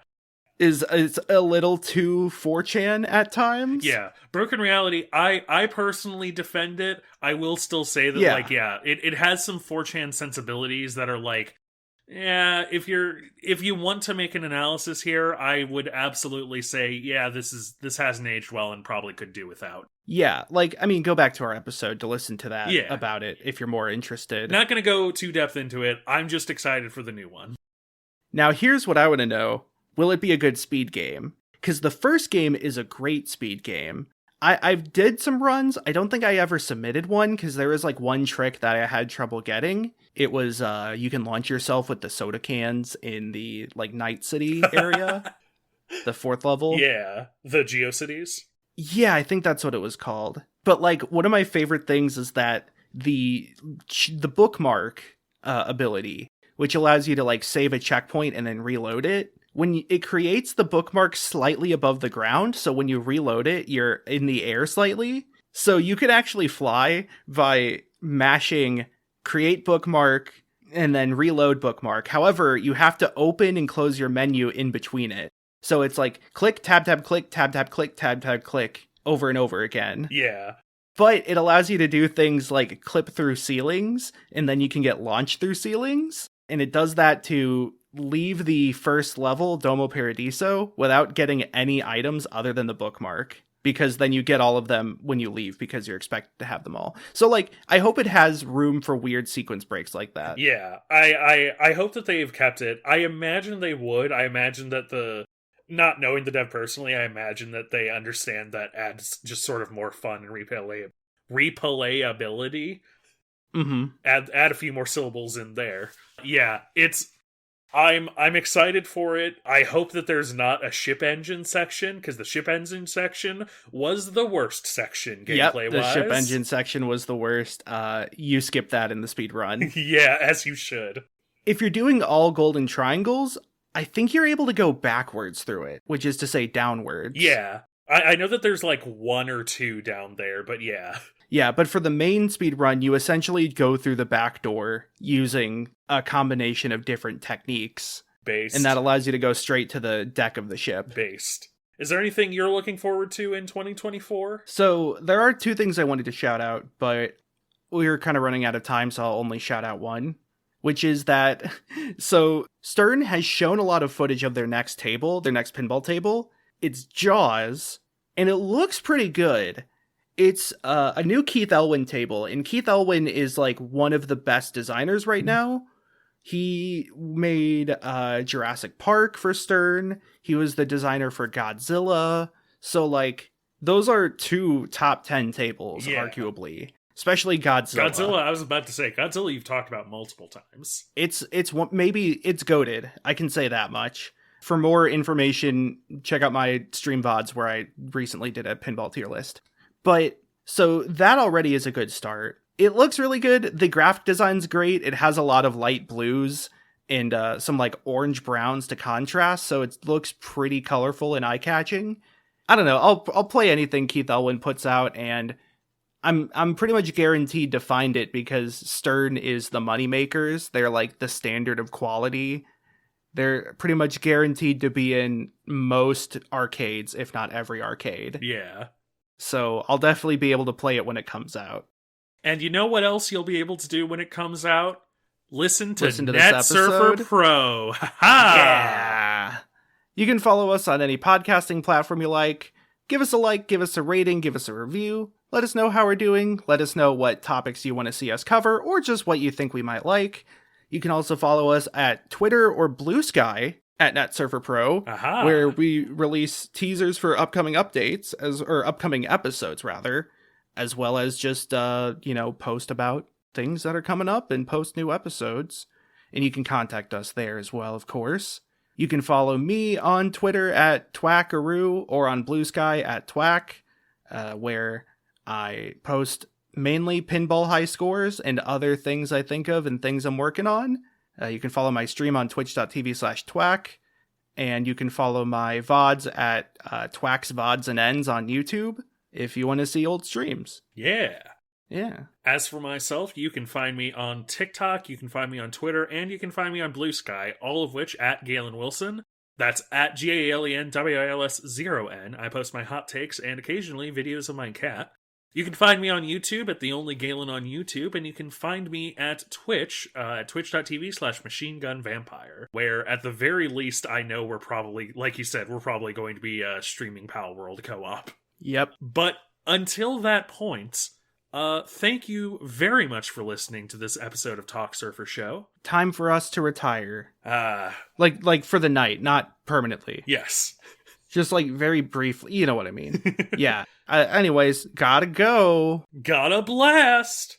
Is it's a little too 4chan at times. Yeah. Broken Reality, I personally defend it. I will still say that, it has some 4chan sensibilities that are like, yeah, if you want to make an analysis here, I would absolutely say, yeah, this hasn't aged well and probably could do without. Yeah, like, I mean, go back to our episode to listen to that about it if you're more interested. Not going to go too depth into it. I'm just excited for the new one. Now, here's what I want to know. Will it be a good speed game? Because the first game is a great speed game. I've did some runs. I don't think I ever submitted one, because there was like one trick that I had trouble getting. It was you can launch yourself with the soda cans in the like Night City area, the 4th level. Yeah, the GeoCities. Yeah, I think that's what it was called. But like one of my favorite things is that the bookmark ability, which allows you to like save a checkpoint and then reload it. When it creates the bookmark slightly above the ground, so when you reload it, you're in the air slightly. So you could actually fly by mashing create bookmark and then reload bookmark. However, you have to open and close your menu in between it. So it's like click, tab, tab, click, tab, tab, click, tab, tab, click over and over again. Yeah. But it allows you to do things like clip through ceilings, and then you can get launched through ceilings. And it does that to leave the first level, Domo Paradiso, without getting any items other than the bookmark, because then you get all of them when you leave, because you're expected to have them all. So like, I hope it has room for weird sequence breaks like that. Yeah, I hope that they've kept it. I imagine they would. I imagine that not knowing the dev personally, I imagine that they understand that adds just sort of more fun and replayability. Mm-hmm. Add a few more syllables in there. Yeah, I'm excited for it. I hope that there's not a ship engine section, because the ship engine section was the worst section gameplay-wise. The ship engine section was the worst. You skipped that in the speed run. Yeah, as you should. If you're doing all golden triangles, I think you're able to go backwards through it, which is to say downwards. Yeah. I know that there's like 1 or 2 down there, but yeah. Yeah, but for the main speed run, you essentially go through the back door using a combination of different techniques. Based. And that allows you to go straight to the deck of the ship. Based. Is there anything you're looking forward to in 2024? So there are 2 things I wanted to shout out, but we're kind of running out of time, so I'll only shout out one, which is that, so Stern has shown a lot of footage of their next pinball table. It's Jaws, and it looks pretty good. It's a new Keith Elwin table, and Keith Elwin is like one of the best designers right now. He made Jurassic Park for Stern. He was the designer for Godzilla. So like those are 2 top 10 tables, arguably. Especially Godzilla. Godzilla, I was about to say, Godzilla you've talked about multiple times. It's goated. I can say that much. For more information, check out my stream VODs where I recently did a pinball tier list. But so that already is a good start. It looks really good. The graphic design's great. It has a lot of light blues and some like orange browns to contrast, so it looks pretty colorful and eye-catching. I don't know. I'll play anything Keith Elwin puts out, and I'm pretty much guaranteed to find it because Stern is the moneymakers. They're like the standard of quality. They're pretty much guaranteed to be in most arcades, if not every arcade. Yeah. So I'll definitely be able to play it when it comes out. And you know what else you'll be able to do when it comes out? Listen to Newsurfer Pro. Yeah. You can follow us on any podcasting platform you like. Give us a like, give us a rating, give us a review. Let us know how we're doing. Let us know what topics you want to see us cover, or just what you think we might like. You can also follow us at Twitter or Blue Sky at Newsurfer Pro, where we release teasers for upcoming updates, or upcoming episodes, rather, as well as just, post about things that are coming up and post new episodes. And you can contact us there as well, of course. You can follow me on Twitter at Twackaroo or on Blue Sky at Twack, where I post mainly pinball high scores and other things I think of and things I'm working on. You can follow my stream on twitch.tv/Twack, and you can follow my VODs at Twack's VODs and Ends on YouTube if you want to see old streams. Yeah. Yeah. As for myself, you can find me on TikTok, you can find me on Twitter, and you can find me on Blue Sky, all of which at Galen Wilson. That's at GALENWILS0N. I post my hot takes and occasionally videos of my cat. You can find me on YouTube at The Only Galen on YouTube, and you can find me at Twitch, at twitch.tv/MachineGunVampire, where at the very least I know we're probably, like you said, we're probably going to be streaming Pal World co-op. Yep. But until that point, thank you very much for listening to this episode of Talksurfer Show. Time for us to retire. Like for the night, not permanently. Yes. Just like very briefly, you know what I mean. Yeah. Anyways, gotta go. Gotta blast!